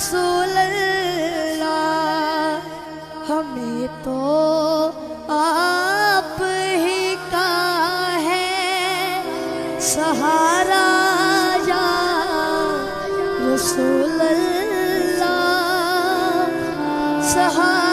रसूल अल्लाह, हमें तो आप ही का है सहारा या रसूल अल्लाह, सहारा